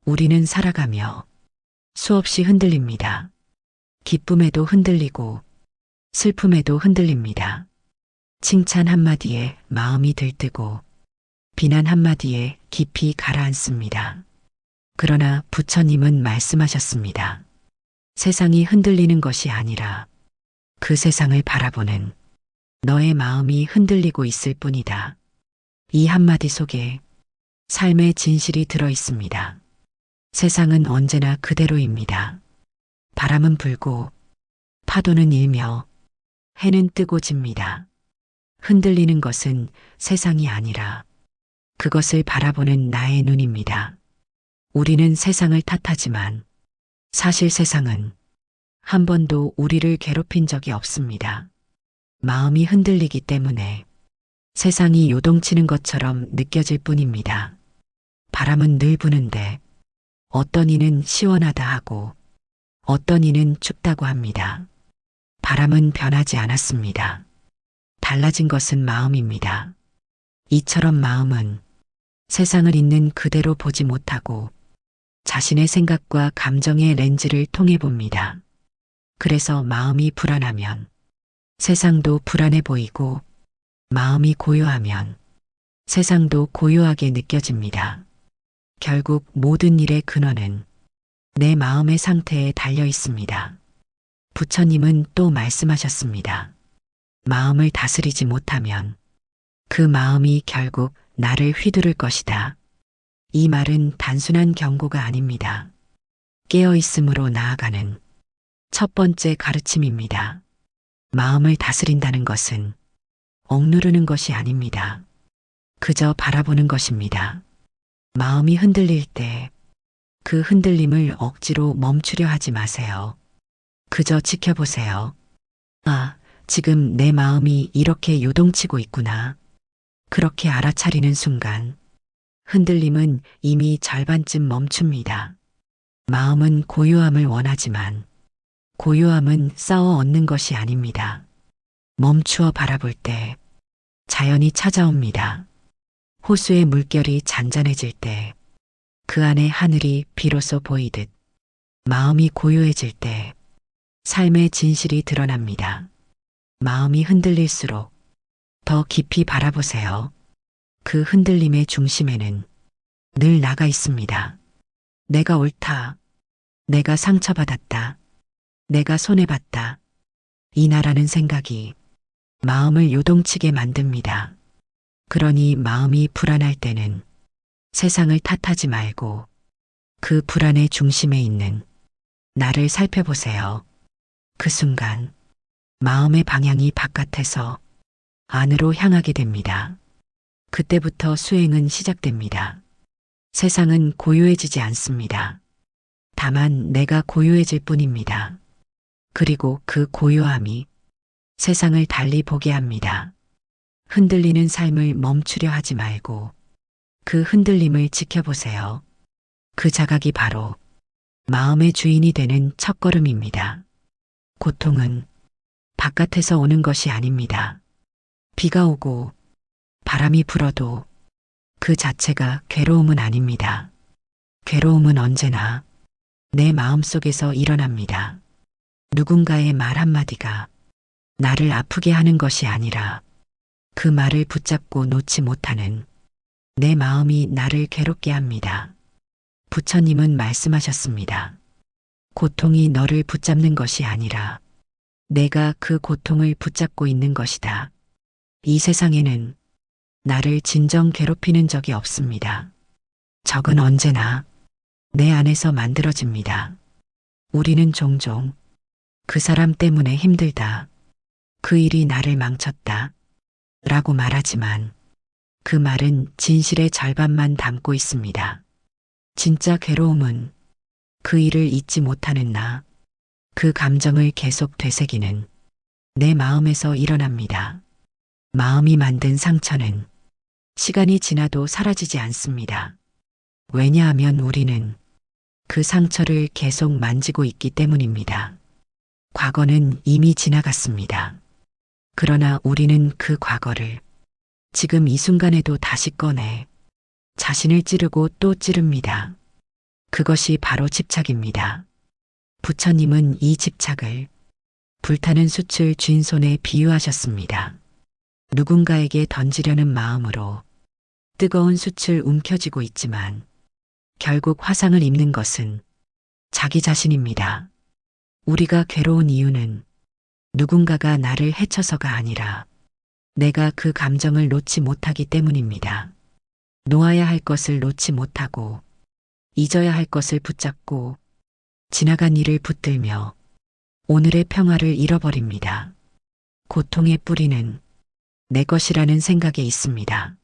우리는 살아가며 수없이 흔들립니다. 기쁨에도 흔들리고 슬픔에도 흔들립니다. 칭찬 한마디에 마음이 들뜨고 비난 한마디에 깊이 가라앉습니다. 그러나 부처님은 말씀하셨습니다. 세상이 흔들리는 것이 아니라 그 세상을 바라보는 너의 마음이 흔들리고 있을 뿐이다. 이 한마디 속에 삶의 진실이 들어 있습니다. 세상은 언제나 그대로입니다. 바람은 불고 파도는 일며 해는 뜨고 집니다. 흔들리는 것은 세상이 아니라 그것을 바라보는 나의 눈입니다. 우리는 세상을 탓하지만 사실 세상은 한 번도 우리를 괴롭힌 적이 없습니다. 마음이 흔들리기 때문에 세상이 요동치는 것처럼 느껴질 뿐입니다. 바람은 늘 부는데 어떤 이는 시원하다 하고 어떤 이는 춥다고 합니다. 바람은 변하지 않았습니다. 달라진 것은 마음입니다. 이처럼 마음은 세상을 있는 그대로 보지 못하고 자신의 생각과 감정의 렌즈를 통해 봅니다. 그래서 마음이 불안하면 세상도 불안해 보이고 마음이 고요하면 세상도 고요하게 느껴집니다. 결국 모든 일의 근원은 내 마음의 상태에 달려 있습니다. 부처님은 또 말씀하셨습니다. 마음을 다스리지 못하면 그 마음이 결국 나를 휘두를 것이다. 이 말은 단순한 경고가 아닙니다. 깨어있음으로 나아가는 첫 번째 가르침입니다. 마음을 다스린다는 것은 억누르는 것이 아닙니다. 그저 바라보는 것입니다. 마음이 흔들릴 때 그 흔들림을 억지로 멈추려 하지 마세요. 그저 지켜보세요. 아, 지금 내 마음이 이렇게 요동치고 있구나. 그렇게 알아차리는 순간 흔들림은 이미 절반쯤 멈춥니다. 마음은 고요함을 원하지만 고요함은 쌓아 얻는 것이 아닙니다. 멈추어 바라볼 때 자연이 찾아옵니다. 호수의 물결이 잔잔해질 때 그 안에 하늘이 비로소 보이듯 마음이 고요해질 때 삶의 진실이 드러납니다. 마음이 흔들릴수록 더 깊이 바라보세요. 그 흔들림의 중심에는 늘 나가 있습니다. 내가 옳다. 내가 상처받았다. 내가 손해봤다. 이 나라는 생각이 마음을 요동치게 만듭니다. 그러니 마음이 불안할 때는 세상을 탓하지 말고 그 불안의 중심에 있는 나를 살펴보세요. 그 순간 마음의 방향이 바깥에서 안으로 향하게 됩니다. 그때부터 수행은 시작됩니다. 세상은 고요해지지 않습니다. 다만 내가 고요해질 뿐입니다. 그리고 그 고요함이 세상을 달리 보게 합니다. 흔들리는 삶을 멈추려 하지 말고 그 흔들림을 지켜보세요. 그 자각이 바로 마음의 주인이 되는 첫걸음입니다. 고통은 바깥에서 오는 것이 아닙니다. 비가 오고 바람이 불어도 그 자체가 괴로움은 아닙니다. 괴로움은 언제나 내 마음속에서 일어납니다. 누군가의 말 한마디가 나를 아프게 하는 것이 아니라 그 말을 붙잡고 놓지 못하는 내 마음이 나를 괴롭게 합니다. 부처님은 말씀하셨습니다. 고통이 너를 붙잡는 것이 아니라 내가 그 고통을 붙잡고 있는 것이다. 이 세상에는 나를 진정 괴롭히는 적이 없습니다. 적은 언제나 내 안에서 만들어집니다. 우리는 종종 그 사람 때문에 힘들다. 그 일이 나를 망쳤다. 라고 말하지만 그 말은 진실의 절반만 담고 있습니다. 진짜 괴로움은 그 일을 잊지 못하는 나, 그 감정을 계속 되새기는 내 마음에서 일어납니다. 마음이 만든 상처는 시간이 지나도 사라지지 않습니다. 왜냐하면 우리는 그 상처를 계속 만지고 있기 때문입니다. 과거는 이미 지나갔습니다. 그러나 우리는 그 과거를 지금 이 순간에도 다시 꺼내 자신을 찌르고 또 찌릅니다. 그것이 바로 집착입니다. 부처님은 이 집착을 불타는 숯을 쥔 손에 비유하셨습니다. 누군가에게 던지려는 마음으로 뜨거운 숯을 움켜쥐고 있지만 결국 화상을 입는 것은 자기 자신입니다. 우리가 괴로운 이유는 누군가가 나를 해쳐서가 아니라 내가 그 감정을 놓지 못하기 때문입니다. 놓아야 할 것을 놓지 못하고 잊어야 할 것을 붙잡고 지나간 일을 붙들며 오늘의 평화를 잃어버립니다. 고통의 뿌리는 내 것이라는 생각에 있습니다.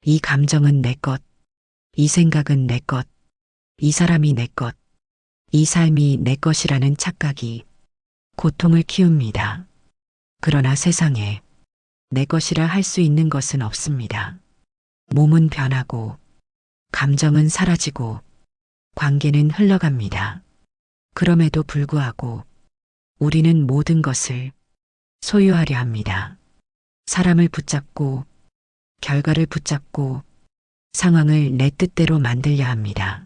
이 감정은 내 것, 이 생각은 내 것, 이 사람이 내 것, 이 삶이 내 것이라는 착각이 고통을 키웁니다. 그러나 세상에 내 것이라 할 수 있는 것은 없습니다. 몸은 변하고 감정은 사라지고 관계는 흘러갑니다. 그럼에도 불구하고 우리는 모든 것을 소유하려 합니다. 사람을 붙잡고 결과를 붙잡고 상황을 내 뜻대로 만들려 합니다.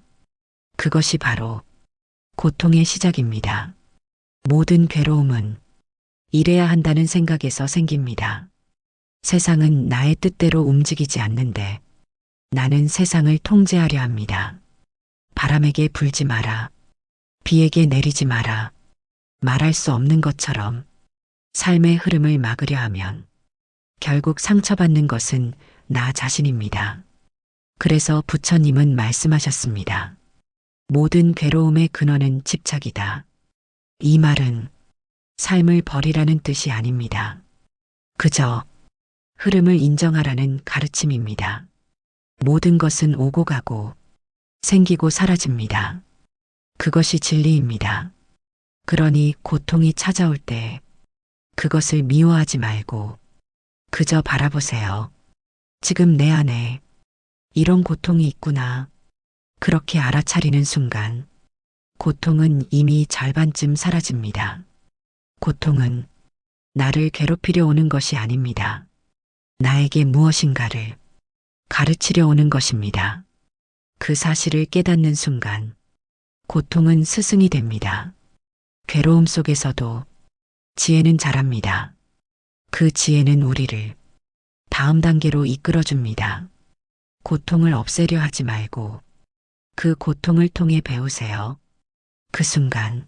그것이 바로 고통의 시작입니다. 모든 괴로움은 이래야 한다는 생각에서 생깁니다. 세상은 나의 뜻대로 움직이지 않는데 나는 세상을 통제하려 합니다. 바람에게 불지 마라. 비에게 내리지 마라. 말할 수 없는 것처럼 삶의 흐름을 막으려 하면 결국 상처받는 것은 나 자신입니다. 그래서 부처님은 말씀하셨습니다. 모든 괴로움의 근원은 집착이다. 이 말은 삶을 버리라는 뜻이 아닙니다. 그저 흐름을 인정하라는 가르침입니다. 모든 것은 오고 가고 생기고 사라집니다. 그것이 진리입니다. 그러니 고통이 찾아올 때 그것을 미워하지 말고 그저 바라보세요. 지금 내 안에 이런 고통이 있구나. 그렇게 알아차리는 순간 고통은 이미 절반쯤 사라집니다. 고통은 나를 괴롭히려 오는 것이 아닙니다. 나에게 무엇인가를 가르치려 오는 것입니다. 그 사실을 깨닫는 순간 고통은 스승이 됩니다. 괴로움 속에서도 지혜는 자랍니다. 그 지혜는 우리를 다음 단계로 이끌어줍니다. 고통을 없애려 하지 말고 그 고통을 통해 배우세요. 그 순간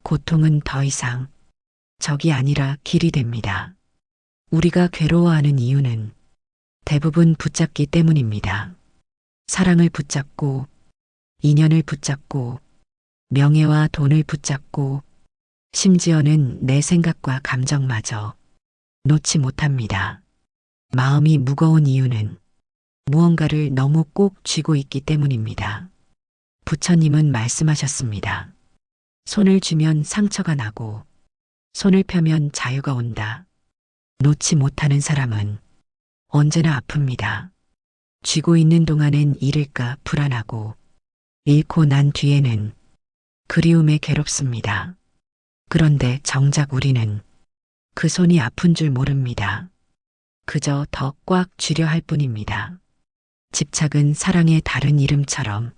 고통은 더 이상 적이 아니라 길이 됩니다. 우리가 괴로워하는 이유는 대부분 붙잡기 때문입니다. 사랑을 붙잡고 인연을 붙잡고 명예와 돈을 붙잡고 심지어는 내 생각과 감정마저 놓지 못합니다. 마음이 무거운 이유는 무언가를 너무 꼭 쥐고 있기 때문입니다. 부처님은 말씀하셨습니다. 손을 쥐면 상처가 나고 손을 펴면 자유가 온다. 놓지 못하는 사람은 언제나 아픕니다. 쥐고 있는 동안엔 잃을까 불안하고 잃고 난 뒤에는 그리움에 괴롭습니다. 그런데 정작 우리는 그 손이 아픈 줄 모릅니다. 그저 더 꽉 쥐려 할 뿐입니다. 집착은 사랑의 다른 이름처럼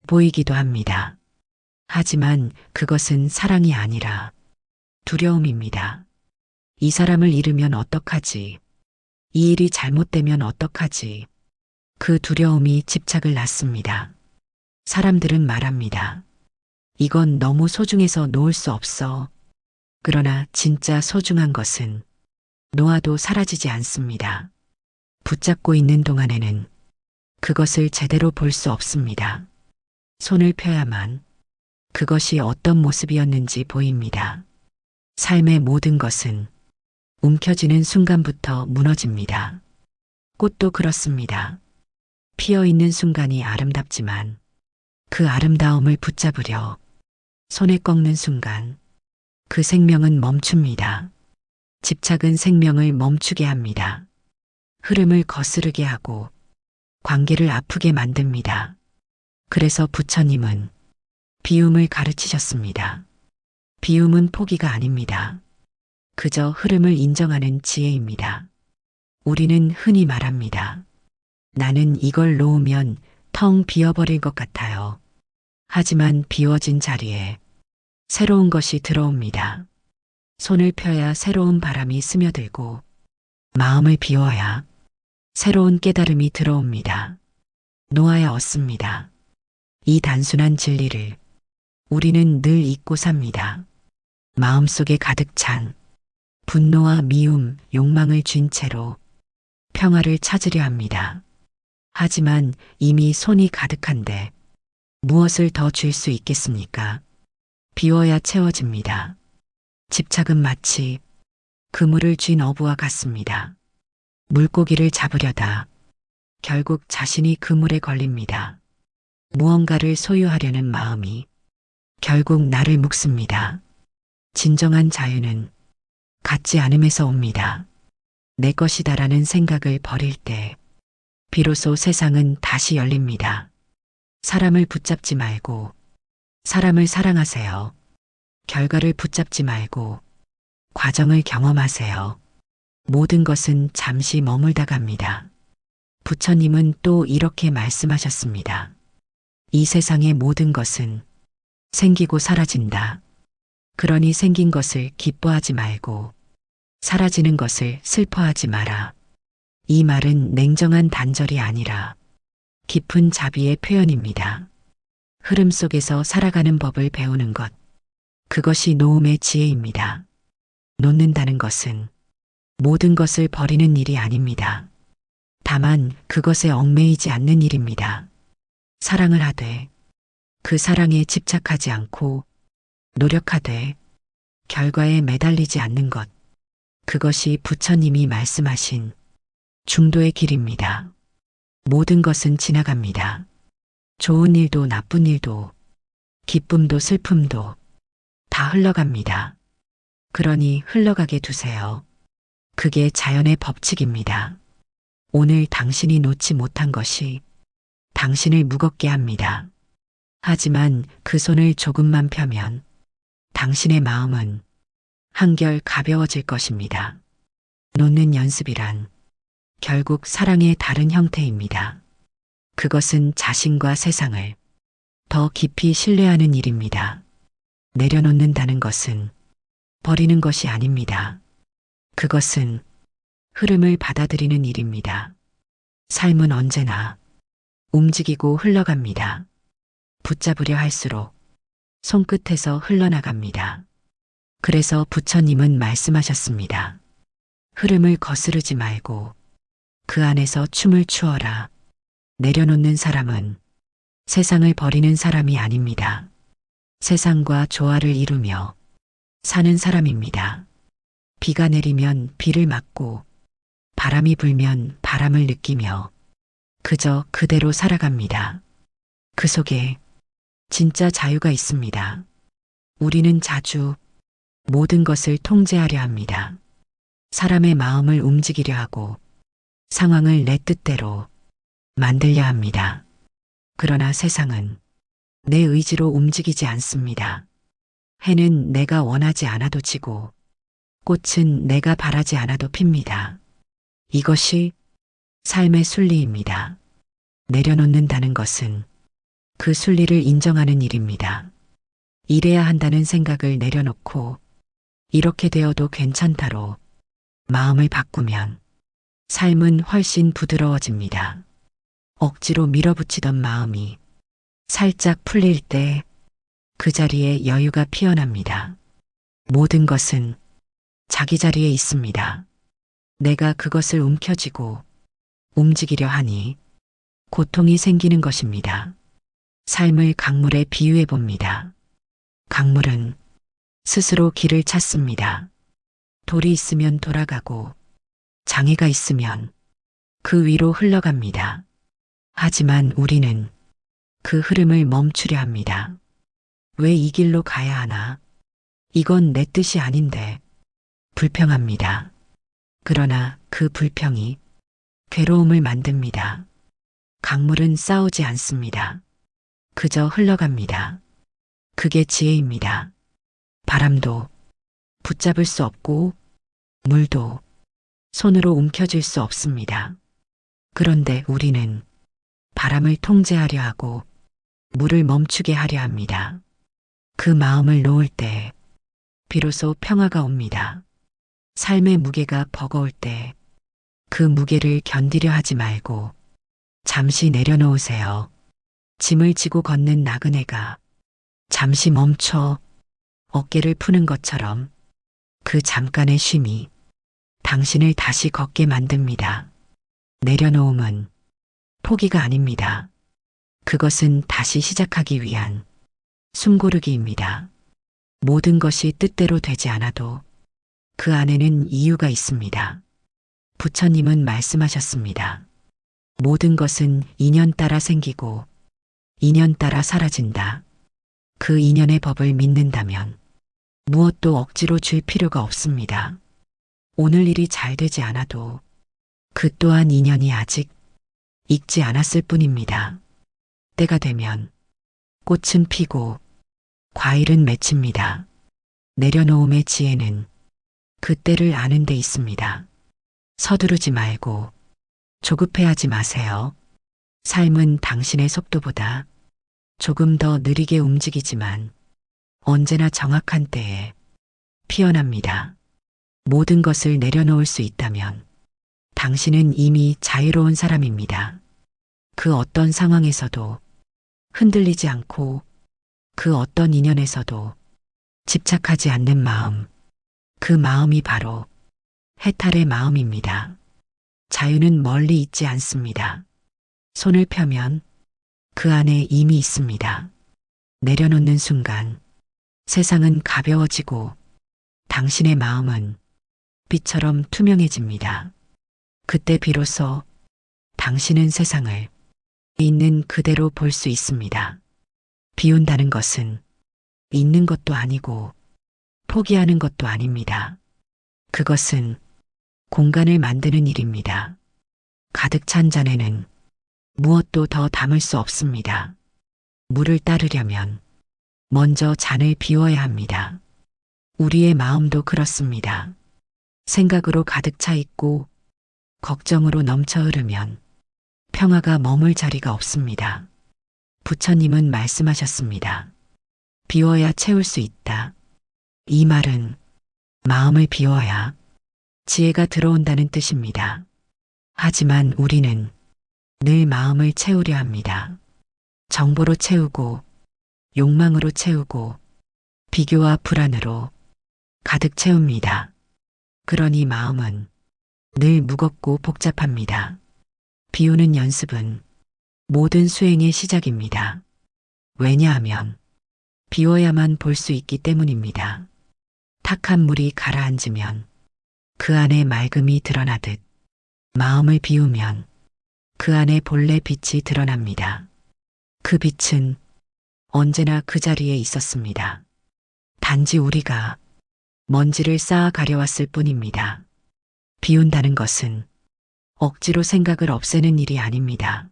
보이기도 합니다. 하지만 그것은 사랑이 아니라 두려움입니다. 이 사람을 잃으면 어떡하지? 이 일이 잘못되면 어떡하지? 그 두려움이 집착을 낳습니다. 사람들은 말합니다. 이건 너무 소중해서 놓을 수 없어. 그러나 진짜 소중한 것은 놓아도 사라지지 않습니다. 붙잡고 있는 동안에는 그것을 제대로 볼 수 없습니다. 손을 펴야만 그것이 어떤 모습이었는지 보입니다. 삶의 모든 것은 움켜쥐는 순간부터 무너집니다. 꽃도 그렇습니다. 피어 있는 순간이 아름답지만 그 아름다움을 붙잡으려 손에 꺾는 순간 그 생명은 멈춥니다. 집착은 생명을 멈추게 합니다. 흐름을 거스르게 하고 관계를 아프게 만듭니다. 그래서 부처님은 비움을 가르치셨습니다. 비움은 포기가 아닙니다. 그저 흐름을 인정하는 지혜입니다. 우리는 흔히 말합니다. 나는 이걸 놓으면 텅 비어버릴 것 같아요. 하지만 비워진 자리에 새로운 것이 들어옵니다. 손을 펴야 새로운 바람이 스며들고 마음을 비워야 새로운 깨달음이 들어옵니다. 놓아야 얻습니다. 이 단순한 진리를 우리는 늘 잊고 삽니다. 마음속에 가득 찬 분노와 미움, 욕망을 쥔 채로 평화를 찾으려 합니다. 하지만 이미 손이 가득한데 무엇을 더 줄 수 있겠습니까? 비워야 채워집니다. 집착은 마치 그물을 쥔 어부와 같습니다. 물고기를 잡으려다 결국 자신이 그물에 걸립니다. 무언가를 소유하려는 마음이 결국 나를 묶습니다. 진정한 자유는 갖지 않음에서 옵니다. 내 것이다라는 생각을 버릴 때 비로소 세상은 다시 열립니다. 사람을 붙잡지 말고 사람을 사랑하세요. 결과를 붙잡지 말고 과정을 경험하세요. 모든 것은 잠시 머물다 갑니다. 부처님은 또 이렇게 말씀하셨습니다. 이 세상의 모든 것은 생기고 사라진다. 그러니 생긴 것을 기뻐하지 말고 사라지는 것을 슬퍼하지 마라. 이 말은 냉정한 단절이 아니라 깊은 자비의 표현입니다. 흐름 속에서 살아가는 법을 배우는 것, 그것이 노음의 지혜입니다. 놓는다는 것은 모든 것을 버리는 일이 아닙니다. 다만 그것에 얽매이지 않는 일입니다. 사랑을 하되 그 사랑에 집착하지 않고 노력하되 결과에 매달리지 않는 것, 그것이 부처님이 말씀하신 중도의 길입니다. 모든 것은 지나갑니다. 좋은 일도 나쁜 일도 기쁨도 슬픔도 다 흘러갑니다. 그러니 흘러가게 두세요. 그게 자연의 법칙입니다. 오늘 당신이 놓지 못한 것이 당신을 무겁게 합니다. 하지만 그 손을 조금만 펴면 당신의 마음은 한결 가벼워질 것입니다. 놓는 연습이란 결국 사랑의 다른 형태입니다. 그것은 자신과 세상을 더 깊이 신뢰하는 일입니다. 내려놓는다는 것은 버리는 것이 아닙니다. 그것은 흐름을 받아들이는 일입니다. 삶은 언제나 움직이고 흘러갑니다. 붙잡으려 할수록 손끝에서 흘러나갑니다. 그래서 부처님은 말씀하셨습니다. 흐름을 거스르지 말고 그 안에서 춤을 추어라. 내려놓는 사람은 세상을 버리는 사람이 아닙니다. 세상과 조화를 이루며 사는 사람입니다. 비가 내리면 비를 맞고 바람이 불면 바람을 느끼며 그저 그대로 살아갑니다. 그 속에 진짜 자유가 있습니다. 우리는 자주 모든 것을 통제하려 합니다. 사람의 마음을 움직이려 하고 상황을 내 뜻대로 만들려 합니다. 그러나 세상은 내 의지로 움직이지 않습니다. 해는 내가 원하지 않아도 지고 꽃은 내가 바라지 않아도 핍니다. 이것이 삶의 순리입니다. 내려놓는다는 것은 그 순리를 인정하는 일입니다. 이래야 한다는 생각을 내려놓고 이렇게 되어도 괜찮다로 마음을 바꾸면 삶은 훨씬 부드러워집니다. 억지로 밀어붙이던 마음이 살짝 풀릴 때 그 자리에 여유가 피어납니다. 모든 것은 자기 자리에 있습니다. 내가 그것을 움켜쥐고 움직이려 하니 고통이 생기는 것입니다. 삶을 강물에 비유해 봅니다. 강물은 스스로 길을 찾습니다. 돌이 있으면 돌아가고 장애가 있으면 그 위로 흘러갑니다. 하지만 우리는 그 흐름을 멈추려 합니다. 왜 이 길로 가야 하나? 이건 내 뜻이 아닌데 불평합니다. 그러나 그 불평이 괴로움을 만듭니다. 강물은 싸우지 않습니다. 그저 흘러갑니다. 그게 지혜입니다. 바람도 붙잡을 수 없고 물도 손으로 움켜쥘 수 없습니다. 그런데 우리는 바람을 통제하려 하고 물을 멈추게 하려 합니다. 그 마음을 놓을 때 비로소 평화가 옵니다. 삶의 무게가 버거울 때 그 무게를 견디려 하지 말고 잠시 내려놓으세요. 짐을 지고 걷는 나그네가 잠시 멈춰 어깨를 푸는 것처럼 그 잠깐의 쉼이 당신을 다시 걷게 만듭니다. 내려놓음은 포기가 아닙니다. 그것은 다시 시작하기 위한 숨고르기입니다. 모든 것이 뜻대로 되지 않아도 그 안에는 이유가 있습니다. 부처님은 말씀하셨습니다. 모든 것은 인연 따라 생기고 인연 따라 사라진다. 그 인연의 법을 믿는다면 무엇도 억지로 줄 필요가 없습니다. 오늘 일이 잘 되지 않아도 그 또한 인연이 아직 익지 않았을 뿐입니다. 때가 되면 꽃은 피고 과일은 맺힙니다. 내려놓음의 지혜는 그 때를 아는 데 있습니다. 서두르지 말고 조급해하지 마세요. 삶은 당신의 속도보다 조금 더 느리게 움직이지만 언제나 정확한 때에 피어납니다. 모든 것을 내려놓을 수 있다면 당신은 이미 자유로운 사람입니다. 그 어떤 상황에서도 흔들리지 않고 그 어떤 인연에서도 집착하지 않는 마음, 그 마음이 바로 해탈의 마음입니다. 자유는 멀리 있지 않습니다. 손을 펴면 그 안에 이미 있습니다. 내려놓는 순간 세상은 가벼워지고 당신의 마음은 빛처럼 투명해집니다. 그때 비로소 당신은 세상을 있는 그대로 볼 수 있습니다. 비운다는 것은 있는 것도 아니고 포기하는 것도 아닙니다. 그것은 공간을 만드는 일입니다. 가득 찬 잔에는 무엇도 더 담을 수 없습니다. 물을 따르려면 먼저 잔을 비워야 합니다. 우리의 마음도 그렇습니다. 생각으로 가득 차 있고 걱정으로 넘쳐 흐르면 평화가 머물 자리가 없습니다. 부처님은 말씀하셨습니다. 비워야 채울 수 있다. 이 말은 마음을 비워야 지혜가 들어온다는 뜻입니다. 하지만 우리는 늘 마음을 채우려 합니다. 정보로 채우고 욕망으로 채우고 비교와 불안으로 가득 채웁니다. 그러니 마음은 늘 무겁고 복잡합니다. 비우는 연습은 모든 수행의 시작입니다. 왜냐하면 비워야만 볼 수 있기 때문입니다. 탁한 물이 가라앉으면 그 안에 맑음이 드러나듯 마음을 비우면 그 안에 본래 빛이 드러납니다. 그 빛은 언제나 그 자리에 있었습니다. 단지 우리가 먼지를 쌓아 가려왔을 뿐입니다. 비운다는 것은 억지로 생각을 없애는 일이 아닙니다.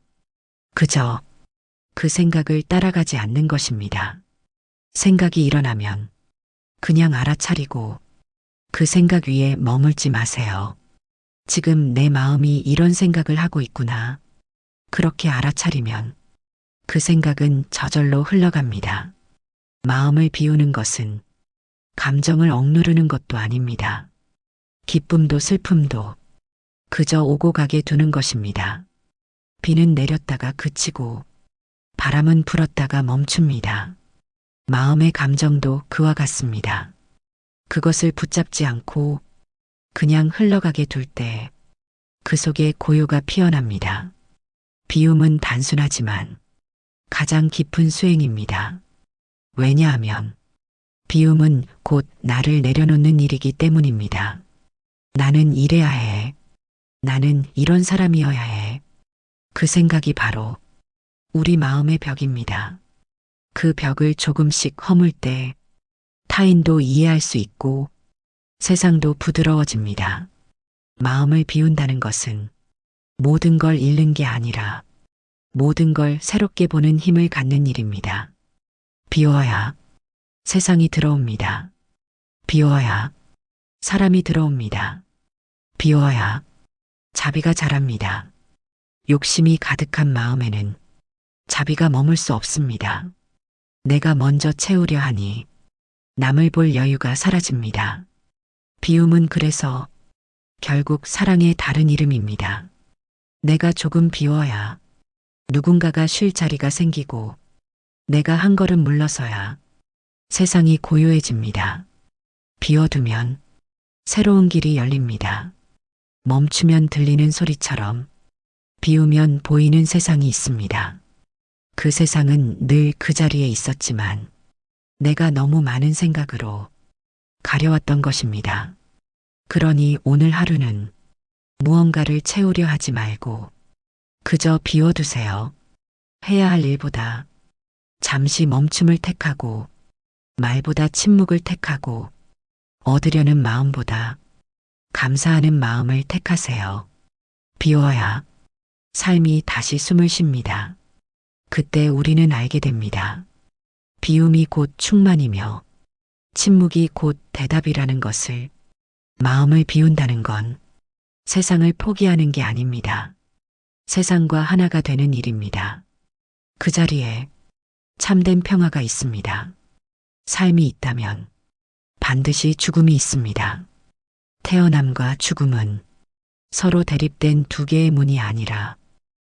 그저 그 생각을 따라가지 않는 것입니다. 생각이 일어나면 그냥 알아차리고 그 생각 위에 머물지 마세요. 지금 내 마음이 이런 생각을 하고 있구나. 그렇게 알아차리면 그 생각은 저절로 흘러갑니다. 마음을 비우는 것은 감정을 억누르는 것도 아닙니다. 기쁨도 슬픔도 그저 오고 가게 두는 것입니다. 비는 내렸다가 그치고 바람은 불었다가 멈춥니다. 마음의 감정도 그와 같습니다. 그것을 붙잡지 않고 그냥 흘러가게 둘 때 그 속에 고요가 피어납니다. 비움은 단순하지만 가장 깊은 수행입니다. 왜냐하면 비움은 곧 나를 내려놓는 일이기 때문입니다. 나는 이래야 해. 나는 이런 사람이어야 해. 그 생각이 바로 우리 마음의 벽입니다. 그 벽을 조금씩 허물 때 타인도 이해할 수 있고 세상도 부드러워집니다. 마음을 비운다는 것은 모든 걸 잃는 게 아니라 모든 걸 새롭게 보는 힘을 갖는 일입니다. 비워야 세상이 들어옵니다. 비워야 사람이 들어옵니다. 비워야 자비가 자랍니다. 욕심이 가득한 마음에는 자비가 머물 수 없습니다. 내가 먼저 채우려 하니 남을 볼 여유가 사라집니다. 비움은 그래서 결국 사랑의 다른 이름입니다. 내가 조금 비워야 누군가가 쉴 자리가 생기고 내가 한 걸음 물러서야 세상이 고요해집니다. 비워두면 새로운 길이 열립니다. 멈추면 들리는 소리처럼 비우면 보이는 세상이 있습니다. 그 세상은 늘 그 자리에 있었지만 내가 너무 많은 생각으로 가려왔던 것입니다. 그러니 오늘 하루는 무언가를 채우려 하지 말고 그저 비워두세요. 해야 할 일보다 잠시 멈춤을 택하고 말보다 침묵을 택하고 얻으려는 마음보다 감사하는 마음을 택하세요. 비워야 삶이 다시 숨을 쉽니다. 그때 우리는 알게 됩니다. 비움이 곧 충만이며 침묵이 곧 대답이라는 것을. 마음을 비운다는 건 세상을 포기하는 게 아닙니다. 세상과 하나가 되는 일입니다. 그 자리에 참된 평화가 있습니다. 삶이 있다면 반드시 죽음이 있습니다. 태어남과 죽음은 서로 대립된 두 개의 문이 아니라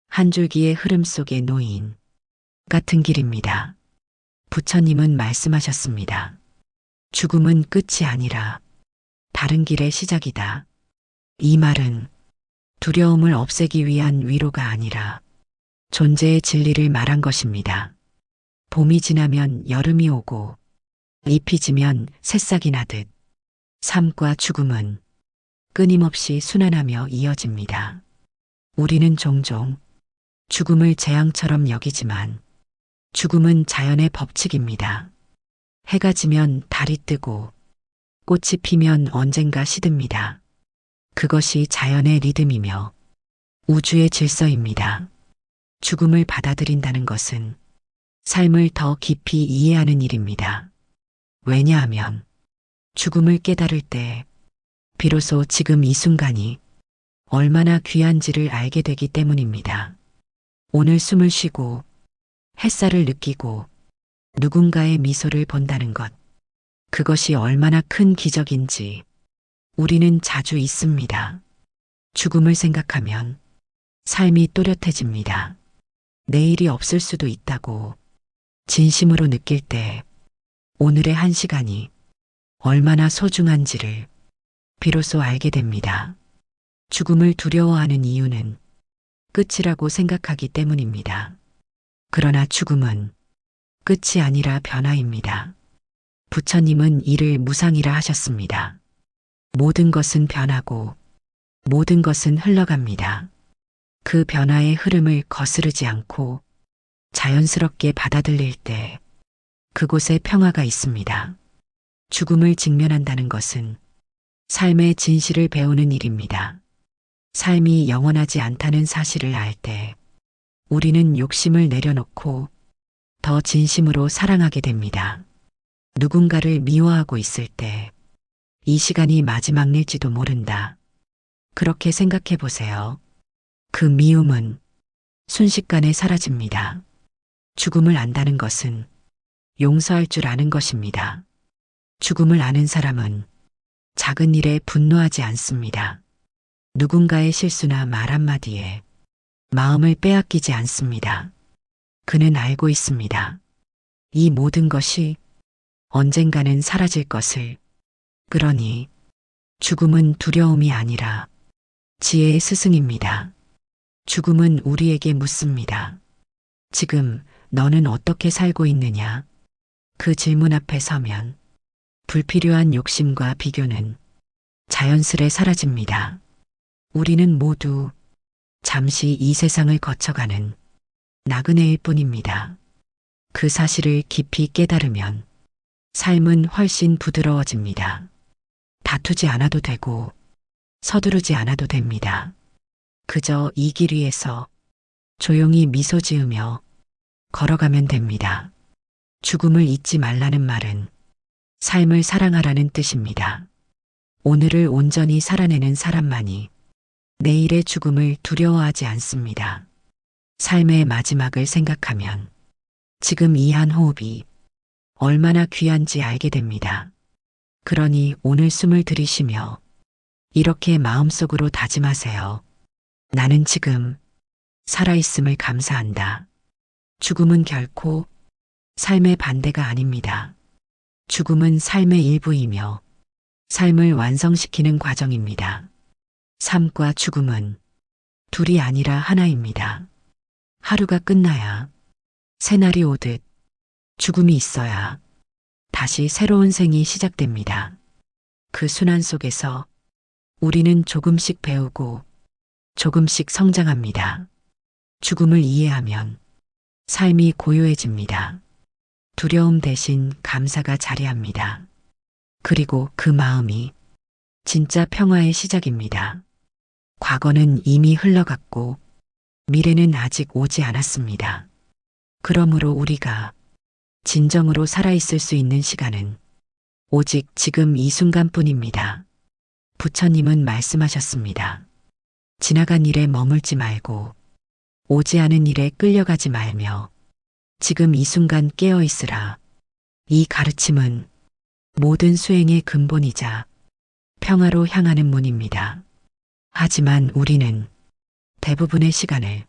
한 줄기의 흐름 속에 놓인 같은 길입니다. 부처님은 말씀하셨습니다. 죽음은 끝이 아니라 다른 길의 시작이다. 이 말은 두려움을 없애기 위한 위로가 아니라 존재의 진리를 말한 것입니다. 봄이 지나면 여름이 오고 잎이 지면 새싹이 나듯 삶과 죽음은 끊임없이 순환하며 이어집니다. 우리는 종종 죽음을 재앙처럼 여기지만 죽음은 자연의 법칙입니다. 해가 지면 달이 뜨고 꽃이 피면 언젠가 시듭니다. 그것이 자연의 리듬이며 우주의 질서입니다. 죽음을 받아들인다는 것은 삶을 더 깊이 이해하는 일입니다. 왜냐하면 죽음을 깨달을 때 비로소 지금 이 순간이 얼마나 귀한지를 알게 되기 때문입니다. 오늘 숨을 쉬고 햇살을 느끼고 누군가의 미소를 본다는 것. 그것이 얼마나 큰 기적인지 우리는 자주 잊습니다. 죽음을 생각하면 삶이 또렷해집니다. 내일이 없을 수도 있다고 진심으로 느낄 때 오늘의 한 시간이 얼마나 소중한지를 비로소 알게 됩니다. 죽음을 두려워하는 이유는 끝이라고 생각하기 때문입니다. 그러나 죽음은 끝이 아니라 변화입니다. 부처님은 이를 무상이라 하셨습니다. 모든 것은 변하고 모든 것은 흘러갑니다. 그 변화의 흐름을 거스르지 않고 자연스럽게 받아들일 때 그곳에 평화가 있습니다. 죽음을 직면한다는 것은 삶의 진실을 배우는 일입니다. 삶이 영원하지 않다는 사실을 알 때 우리는 욕심을 내려놓고 더 진심으로 사랑하게 됩니다. 누군가를 미워하고 있을 때 이 시간이 마지막 일지도 모른다. 그렇게 생각해 보세요. 그 미움은 순식간에 사라집니다. 죽음을 안다는 것은 용서할 줄 아는 것입니다. 죽음을 아는 사람은 작은 일에 분노하지 않습니다. 누군가의 실수나 말 한마디에 마음을 빼앗기지 않습니다. 그는 알고 있습니다. 이 모든 것이 언젠가는 사라질 것을. 그러니 죽음은 두려움이 아니라 지혜의 스승입니다. 죽음은 우리에게 묻습니다. 지금 너는 어떻게 살고 있느냐? 그 질문 앞에 서면 불필요한 욕심과 비교는 자연스레 사라집니다. 우리는 모두 잠시 이 세상을 거쳐가는 나그네일 뿐입니다. 그 사실을 깊이 깨달으면 삶은 훨씬 부드러워집니다. 다투지 않아도 되고 서두르지 않아도 됩니다. 그저 이 길 위에서 조용히 미소 지으며 걸어가면 됩니다. 죽음을 잊지 말라는 말은 삶을 사랑하라는 뜻입니다. 오늘을 온전히 살아내는 사람만이 내일의 죽음을 두려워하지 않습니다. 삶의 마지막을 생각하면 지금 이 한 호흡이 얼마나 귀한지 알게 됩니다. 그러니 오늘 숨을 들이쉬며 이렇게 마음속으로 다짐하세요. 나는 지금 살아있음을 감사한다. 죽음은 결코 삶의 반대가 아닙니다. 죽음은 삶의 일부이며 삶을 완성시키는 과정입니다. 삶과 죽음은 둘이 아니라 하나입니다. 하루가 끝나야 새날이 오듯 죽음이 있어야 다시 새로운 생이 시작됩니다. 그 순환 속에서 우리는 조금씩 배우고 조금씩 성장합니다. 죽음을 이해하면 삶이 고요해집니다. 두려움 대신 감사가 자리합니다. 그리고 그 마음이 진짜 평화의 시작입니다. 과거는 이미 흘러갔고 미래는 아직 오지 않았습니다. 그러므로 우리가 진정으로 살아있을 수 있는 시간은 오직 지금 이 순간뿐입니다. 부처님은 말씀하셨습니다. 지나간 일에 머물지 말고 오지 않은 일에 끌려가지 말며 지금 이 순간 깨어 있으라. 이 가르침은 모든 수행의 근본이자 평화로 향하는 문입니다. 하지만 우리는 대부분의 시간을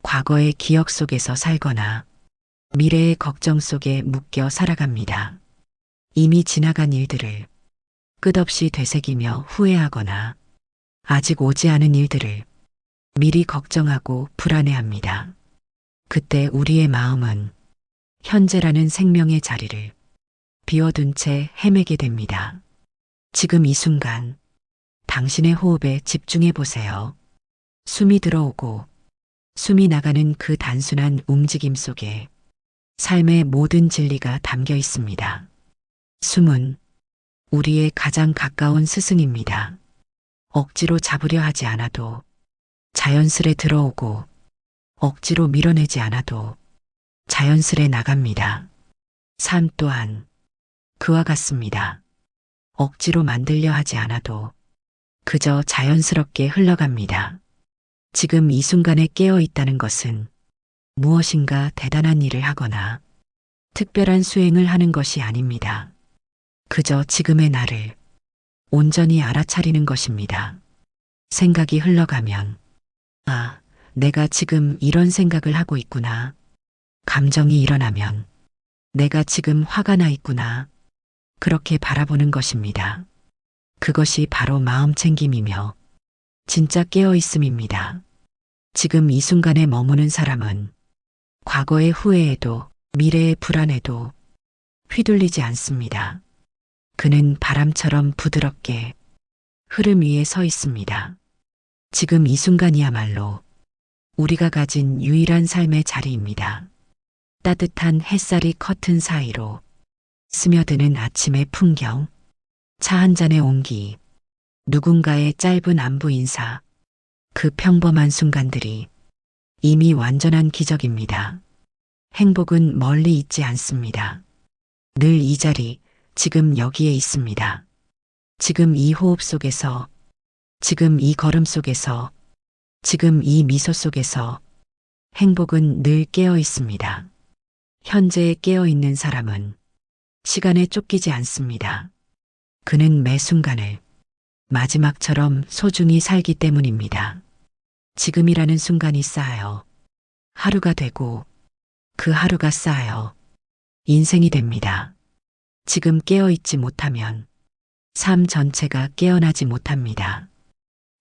과거의 기억 속에서 살거나 미래의 걱정 속에 묶여 살아갑니다. 이미 지나간 일들을 끝없이 되새기며 후회하거나 아직 오지 않은 일들을 미리 걱정하고 불안해합니다. 그때 우리의 마음은 현재라는 생명의 자리를 비워둔 채 헤매게 됩니다. 지금 이 순간 당신의 호흡에 집중해 보세요. 숨이 들어오고 숨이 나가는 그 단순한 움직임 속에 삶의 모든 진리가 담겨 있습니다. 숨은 우리의 가장 가까운 스승입니다. 억지로 잡으려 하지 않아도 자연스레 들어오고 억지로 밀어내지 않아도 자연스레 나갑니다. 삶 또한 그와 같습니다. 억지로 만들려 하지 않아도 그저 자연스럽게 흘러갑니다. 지금 이 순간에 깨어 있다는 것은 무엇인가 대단한 일을 하거나 특별한 수행을 하는 것이 아닙니다. 그저 지금의 나를 온전히 알아차리는 것입니다. 생각이 흘러가면, 아, 내가 지금 이런 생각을 하고 있구나. 감정이 일어나면, 내가 지금 화가 나 있구나. 그렇게 바라보는 것입니다. 그것이 바로 마음 챙김이며 진짜 깨어 있음입니다. 지금 이 순간에 머무는 사람은 과거의 후회에도 미래의 불안에도 휘둘리지 않습니다. 그는 바람처럼 부드럽게 흐름 위에 서 있습니다. 지금 이 순간이야말로 우리가 가진 유일한 삶의 자리입니다. 따뜻한 햇살이 커튼 사이로 스며드는 아침의 풍경, 차 한 잔의 온기, 누군가의 짧은 안부 인사, 그 평범한 순간들이 이미 완전한 기적입니다. 행복은 멀리 있지 않습니다. 늘 이 자리, 지금 여기에 있습니다. 지금 이 호흡 속에서, 지금 이 걸음 속에서, 지금 이 미소 속에서 행복은 늘 깨어 있습니다. 현재에 깨어 있는 사람은 시간에 쫓기지 않습니다. 그는 매 순간을 마지막처럼 소중히 살기 때문입니다. 지금이라는 순간이 쌓여 하루가 되고 그 하루가 쌓여 인생이 됩니다. 지금 깨어 있지 못하면 삶 전체가 깨어나지 못합니다.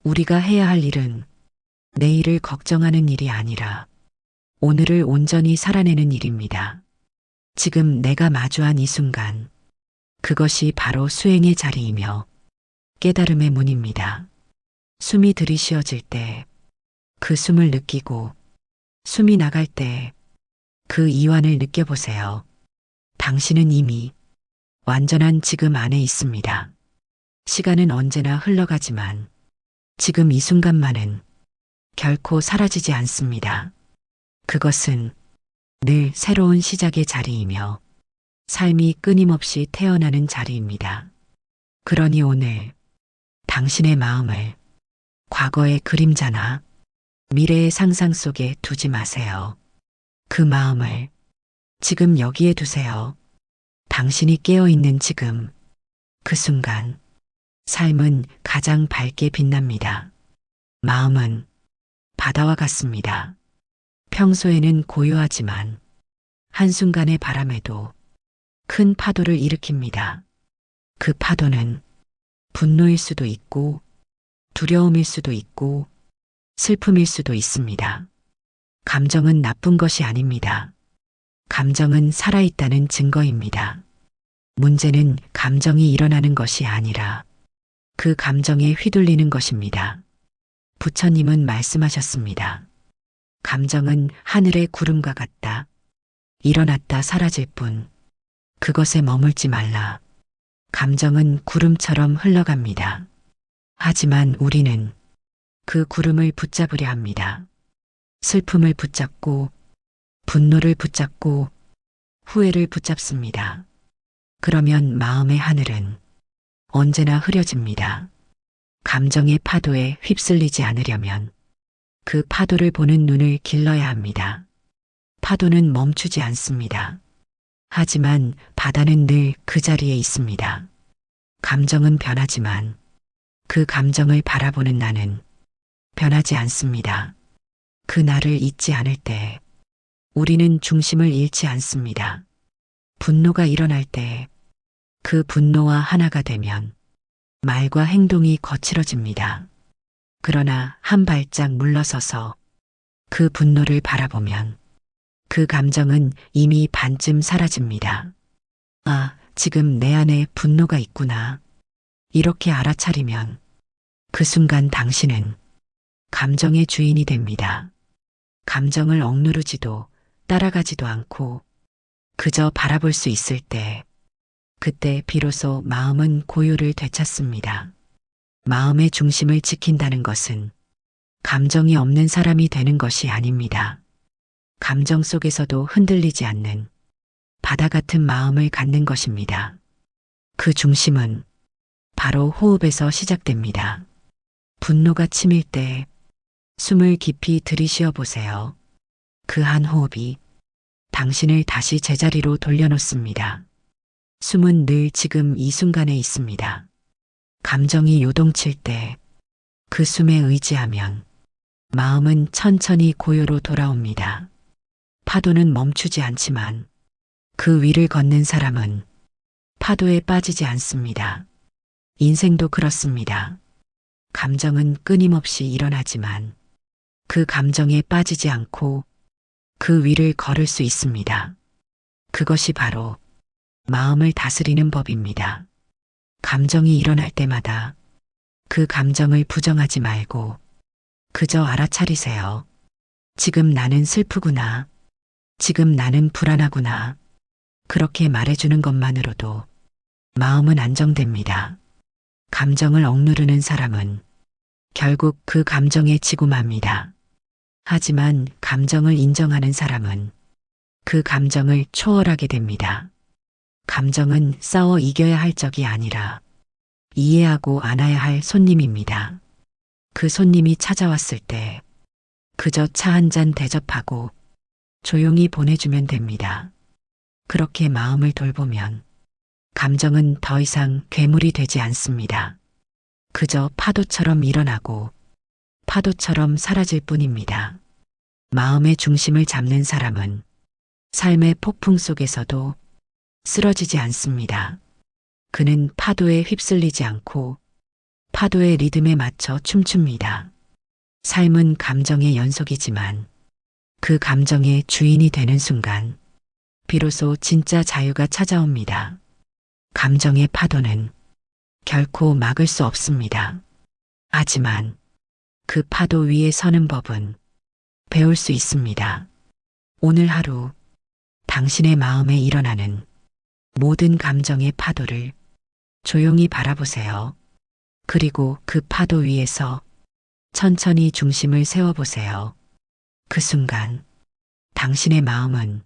우리가 해야 할 일은 내일을 걱정하는 일이 아니라 오늘을 온전히 살아내는 일입니다. 지금 내가 마주한 이 순간, 그것이 바로 수행의 자리이며 깨달음의 문입니다. 숨이 들이쉬어질 때 그 숨을 느끼고 숨이 나갈 때 그 이완을 느껴보세요. 당신은 이미 완전한 지금 안에 있습니다. 시간은 언제나 흘러가지만 지금 이 순간만은 결코 사라지지 않습니다. 그것은 늘 새로운 시작의 자리이며 삶이 끊임없이 태어나는 자리입니다. 그러니 오늘 당신의 마음을 과거의 그림자나 미래의 상상 속에 두지 마세요. 그 마음을 지금 여기에 두세요. 당신이 깨어있는 지금, 그 순간, 삶은 가장 밝게 빛납니다. 마음은 바다와 같습니다. 평소에는 고요하지만 한순간의 바람에도 큰 파도를 일으킵니다. 그 파도는 분노일 수도 있고 두려움일 수도 있고 슬픔일 수도 있습니다. 감정은 나쁜 것이 아닙니다. 감정은 살아있다는 증거입니다. 문제는 감정이 일어나는 것이 아니라 그 감정에 휘둘리는 것입니다. 부처님은 말씀하셨습니다. 감정은 하늘의 구름과 같다. 일어났다 사라질 뿐. 그것에 머물지 말라. 감정은 구름처럼 흘러갑니다. 하지만 우리는 그 구름을 붙잡으려 합니다. 슬픔을 붙잡고, 분노를 붙잡고, 후회를 붙잡습니다. 그러면 마음의 하늘은 언제나 흐려집니다. 감정의 파도에 휩쓸리지 않으려면 그 파도를 보는 눈을 길러야 합니다. 파도는 멈추지 않습니다. 하지만 바다는 늘 그 자리에 있습니다. 감정은 변하지만 그 감정을 바라보는 나는 변하지 않습니다. 그 나를 잊지 않을 때 우리는 중심을 잃지 않습니다. 분노가 일어날 때 그 분노와 하나가 되면 말과 행동이 거칠어집니다. 그러나 한 발짝 물러서서 그 분노를 바라보면 그 감정은 이미 반쯤 사라집니다. 아, 지금 내 안에 분노가 있구나. 이렇게 알아차리면 그 순간 당신은 감정의 주인이 됩니다. 감정을 억누르지도 따라가지도 않고 그저 바라볼 수 있을 때, 그때 비로소 마음은 고요를 되찾습니다. 마음의 중심을 지킨다는 것은 감정이 없는 사람이 되는 것이 아닙니다. 감정 속에서도 흔들리지 않는 바다 같은 마음을 갖는 것입니다. 그 중심은 바로 호흡에서 시작됩니다. 분노가 치밀 때 숨을 깊이 들이쉬어 보세요. 그 한 호흡이 당신을 다시 제자리로 돌려놓습니다. 숨은 늘 지금 이 순간에 있습니다. 감정이 요동칠 때 그 숨에 의지하면 마음은 천천히 고요로 돌아옵니다. 파도는 멈추지 않지만 그 위를 걷는 사람은 파도에 빠지지 않습니다. 인생도 그렇습니다. 감정은 끊임없이 일어나지만 그 감정에 빠지지 않고 그 위를 걸을 수 있습니다. 그것이 바로 마음을 다스리는 법입니다. 감정이 일어날 때마다 그 감정을 부정하지 말고 그저 알아차리세요. 지금 나는 슬프구나. 지금 나는 불안하구나. 그렇게 말해주는 것만으로도 마음은 안정됩니다. 감정을 억누르는 사람은 결국 그 감정에 지고 맙니다. 하지만 감정을 인정하는 사람은 그 감정을 초월하게 됩니다. 감정은 싸워 이겨야 할 적이 아니라 이해하고 안아야 할 손님입니다. 그 손님이 찾아왔을 때 그저 차 한 잔 대접하고 조용히 보내주면 됩니다. 그렇게 마음을 돌보면 감정은 더 이상 괴물이 되지 않습니다. 그저 파도처럼 일어나고 파도처럼 사라질 뿐입니다. 마음의 중심을 잡는 사람은 삶의 폭풍 속에서도 쓰러지지 않습니다. 그는 파도에 휩쓸리지 않고 파도의 리듬에 맞춰 춤춥니다. 삶은 감정의 연속이지만 그 감정의 주인이 되는 순간 비로소 진짜 자유가 찾아옵니다. 감정의 파도는 결코 막을 수 없습니다. 하지만 그 파도 위에 서는 법은 배울 수 있습니다. 오늘 하루 당신의 마음에 일어나는 모든 감정의 파도를 조용히 바라보세요. 그리고 그 파도 위에서 천천히 중심을 세워보세요. 그 순간 당신의 마음은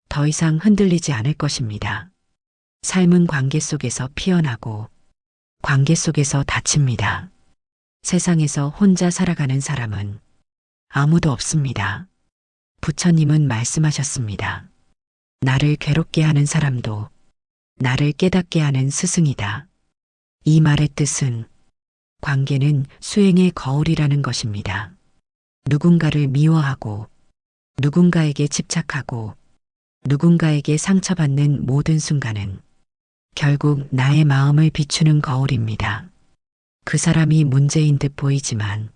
더 이상 흔들리지 않을 것입니다. 삶은 관계 속에서 피어나고 관계 속에서 닫힙니다. 세상에서 혼자 살아가는 사람은 아무도 없습니다. 부처님은 말씀하셨습니다. 나를 괴롭게 하는 사람도 나를 깨닫게 하는 스승이다. 이 말의 뜻은 관계는 수행의 거울이라는 것입니다. 누군가를 미워하고 누군가에게 집착하고 누군가에게 상처받는 모든 순간은 결국 나의 마음을 비추는 거울입니다. 그 사람이 문제인 듯 보이지만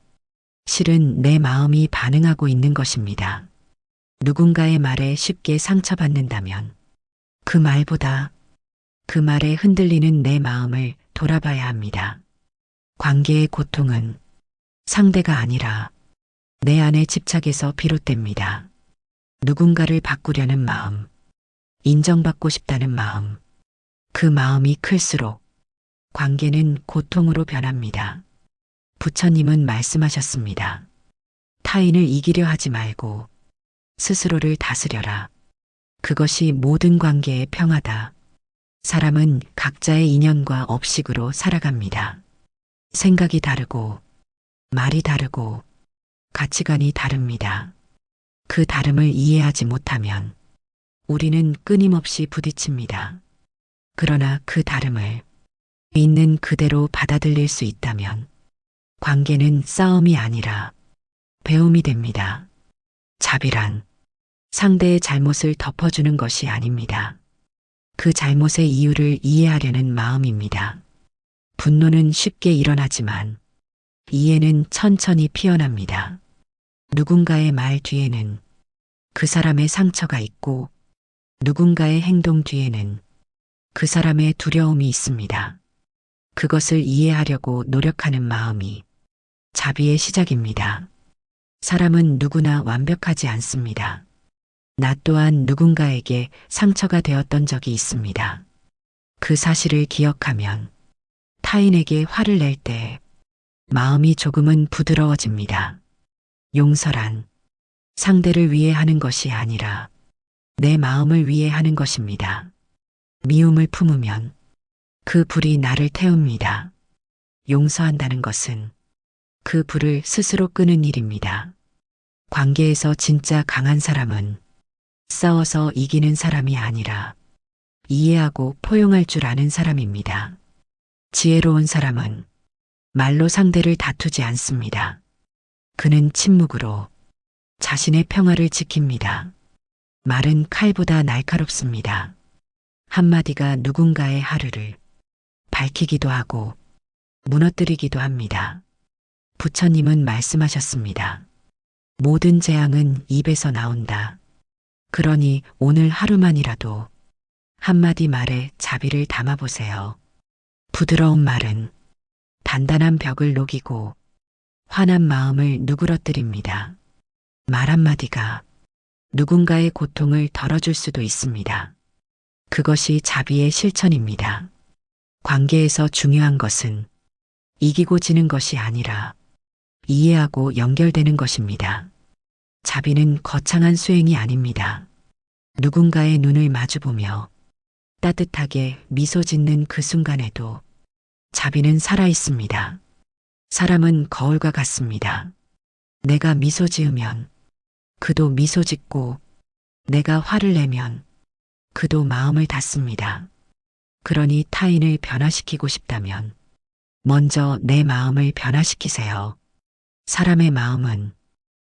실은 내 마음이 반응하고 있는 것입니다. 누군가의 말에 쉽게 상처받는다면 그 말보다 그 말에 흔들리는 내 마음을 돌아봐야 합니다. 관계의 고통은 상대가 아니라 내 안의 집착에서 비롯됩니다. 누군가를 바꾸려는 마음, 인정받고 싶다는 마음, 그 마음이 클수록 관계는 고통으로 변합니다. 부처님은 말씀하셨습니다. 타인을 이기려 하지 말고 스스로를 다스려라. 그것이 모든 관계의 평화다. 사람은 각자의 인연과 업식으로 살아갑니다. 생각이 다르고 말이 다르고 가치관이 다릅니다. 그 다름을 이해하지 못하면 우리는 끊임없이 부딪힙니다. 그러나 그 다름을 있는 그대로 받아들일 수 있다면 관계는 싸움이 아니라 배움이 됩니다. 자비란 상대의 잘못을 덮어주는 것이 아닙니다. 그 잘못의 이유를 이해하려는 마음입니다. 분노는 쉽게 일어나지만 이해는 천천히 피어납니다. 누군가의 말 뒤에는 그 사람의 상처가 있고 누군가의 행동 뒤에는 그 사람의 두려움이 있습니다. 그것을 이해하려고 노력하는 마음이 자비의 시작입니다. 사람은 누구나 완벽하지 않습니다. 나 또한 누군가에게 상처가 되었던 적이 있습니다. 그 사실을 기억하면 타인에게 화를 낼 때 마음이 조금은 부드러워집니다. 용서란 상대를 위해 하는 것이 아니라 내 마음을 위해 하는 것입니다. 미움을 품으면 그 불이 나를 태웁니다. 용서한다는 것은 그 불을 스스로 끄는 일입니다. 관계에서 진짜 강한 사람은 싸워서 이기는 사람이 아니라 이해하고 포용할 줄 아는 사람입니다. 지혜로운 사람은 말로 상대를 다투지 않습니다. 그는 침묵으로 자신의 평화를 지킵니다. 말은 칼보다 날카롭습니다. 한마디가 누군가의 하루를 밝히기도 하고 무너뜨리기도 합니다. 부처님은 말씀하셨습니다. 모든 재앙은 입에서 나온다. 그러니 오늘 하루만이라도 한마디 말에 자비를 담아보세요. 부드러운 말은 단단한 벽을 녹이고 화난 마음을 누그러뜨립니다. 말 한마디가 누군가의 고통을 덜어줄 수도 있습니다. 그것이 자비의 실천입니다. 관계에서 중요한 것은 이기고 지는 것이 아니라 이해하고 연결되는 것입니다. 자비는 거창한 수행이 아닙니다. 누군가의 눈을 마주보며 따뜻하게 미소 짓는 그 순간에도 자비는 살아있습니다. 사람은 거울과 같습니다. 내가 미소 지으면 그도 미소 짓고 내가 화를 내면 그도 마음을 닫습니다. 그러니 타인을 변화시키고 싶다면 먼저 내 마음을 변화시키세요. 사람의 마음은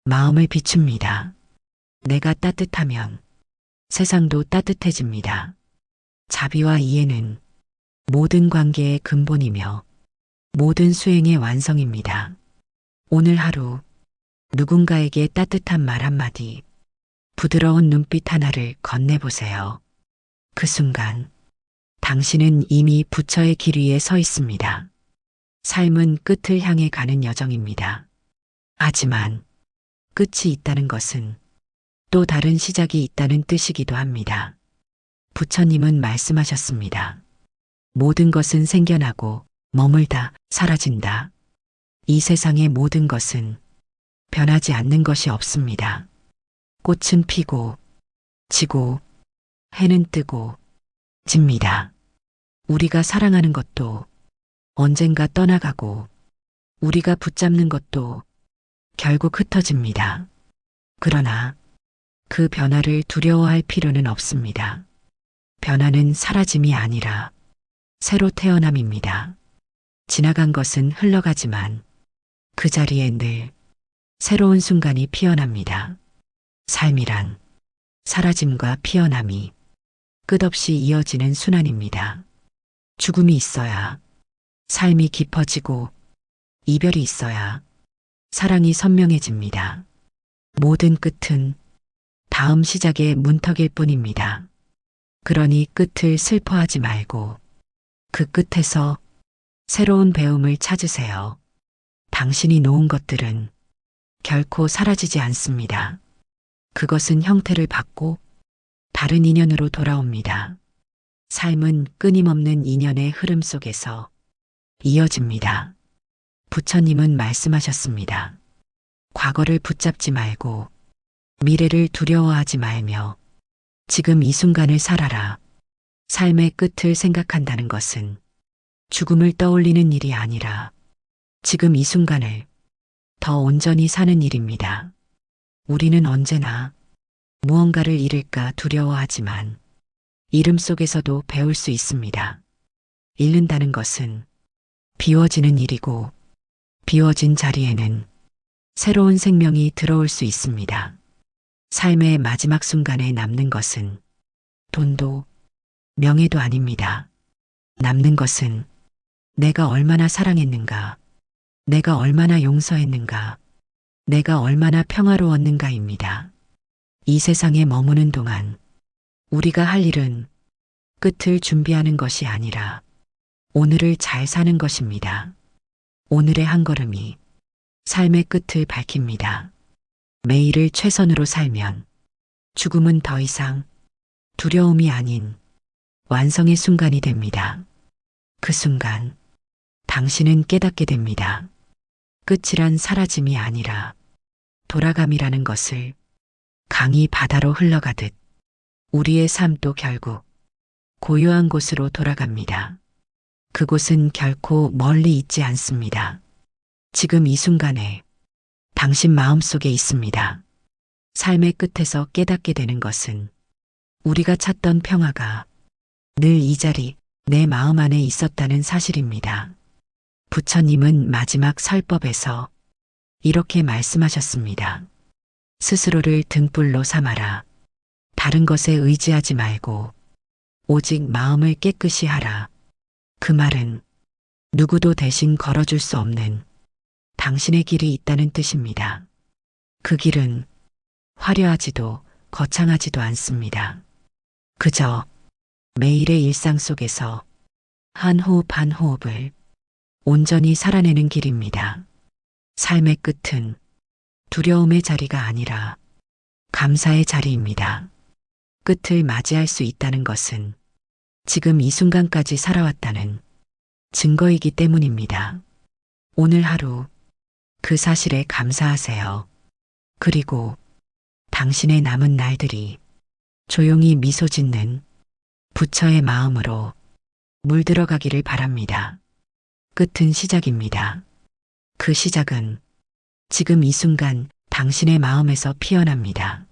마음을 비춥니다. 내가 따뜻하면 세상도 따뜻해집니다. 자비와 이해는 모든 관계의 근본이며 모든 수행의 완성입니다. 오늘 하루 누군가에게 따뜻한 말 한마디, 부드러운 눈빛 하나를 건네보세요. 그 순간 당신은 이미 부처의 길 위에 서 있습니다. 삶은 끝을 향해 가는 여정입니다. 하지만 끝이 있다는 것은 또 다른 시작이 있다는 뜻이기도 합니다. 부처님은 말씀하셨습니다. 모든 것은 생겨나고 머물다 사라진다. 이 세상의 모든 것은 변하지 않는 것이 없습니다. 꽃은 피고 지고 해는 뜨고 집니다. 우리가 사랑하는 것도 언젠가 떠나가고 우리가 붙잡는 것도 결국 흩어집니다. 그러나 그 변화를 두려워할 필요는 없습니다. 변화는 사라짐이 아니라 새로 태어남입니다. 지나간 것은 흘러가지만 그 자리에 늘 새로운 순간이 피어납니다. 삶이란 사라짐과 피어남이 끝없이 이어지는 순환입니다. 죽음이 있어야 삶이 깊어지고 이별이 있어야 사랑이 선명해집니다. 모든 끝은 다음 시작의 문턱일 뿐입니다. 그러니 끝을 슬퍼하지 말고 그 끝에서 새로운 배움을 찾으세요. 당신이 놓은 것들은 결코 사라지지 않습니다. 그것은 형태를 받고 다른 인연으로 돌아옵니다. 삶은 끊임없는 인연의 흐름 속에서 이어집니다. 부처님은 말씀하셨습니다. 과거를 붙잡지 말고 미래를 두려워하지 말며 지금 이 순간을 살아라. 삶의 끝을 생각한다는 것은 죽음을 떠올리는 일이 아니라 지금 이 순간을 더 온전히 사는 일입니다. 우리는 언제나 무언가를 잃을까 두려워하지만 잃음 속에서도 배울 수 있습니다. 잃는다는 것은 비워지는 일이고 비워진 자리에는 새로운 생명이 들어올 수 있습니다. 삶의 마지막 순간에 남는 것은 돈도 명예도 아닙니다. 남는 것은 내가 얼마나 사랑했는가, 내가 얼마나 용서했는가, 내가 얼마나 평화로웠는가입니다. 이 세상에 머무는 동안 우리가 할 일은 끝을 준비하는 것이 아니라 오늘을 잘 사는 것입니다. 오늘의 한 걸음이 삶의 끝을 밝힙니다. 매일을 최선으로 살면 죽음은 더 이상 두려움이 아닌 완성의 순간이 됩니다. 그 순간 당신은 깨닫게 됩니다. 끝이란 사라짐이 아니라 돌아감이라는 것을. 강이 바다로 흘러가듯 우리의 삶도 결국 고요한 곳으로 돌아갑니다. 그곳은 결코 멀리 있지 않습니다. 지금 이 순간에 당신 마음속에 있습니다. 삶의 끝에서 깨닫게 되는 것은 우리가 찾던 평화가 늘 이 자리, 내 마음 안에 있었다는 사실입니다. 부처님은 마지막 설법에서 이렇게 말씀하셨습니다. 스스로를 등불로 삼아라. 다른 것에 의지하지 말고 오직 마음을 깨끗이 하라. 그 말은 누구도 대신 걸어줄 수 없는 당신의 길이 있다는 뜻입니다. 그 길은 화려하지도 거창하지도 않습니다. 그저 매일의 일상 속에서 한 호흡 한 호흡을 온전히 살아내는 길입니다. 삶의 끝은 두려움의 자리가 아니라 감사의 자리입니다. 끝을 맞이할 수 있다는 것은 지금 이 순간까지 살아왔다는 증거이기 때문입니다. 오늘 하루 그 사실에 감사하세요. 그리고 당신의 남은 날들이 조용히 미소 짓는 부처의 마음으로 물들어가기를 바랍니다. 끝은 시작입니다. 그 시작은 지금 이 순간 당신의 마음에서 피어납니다.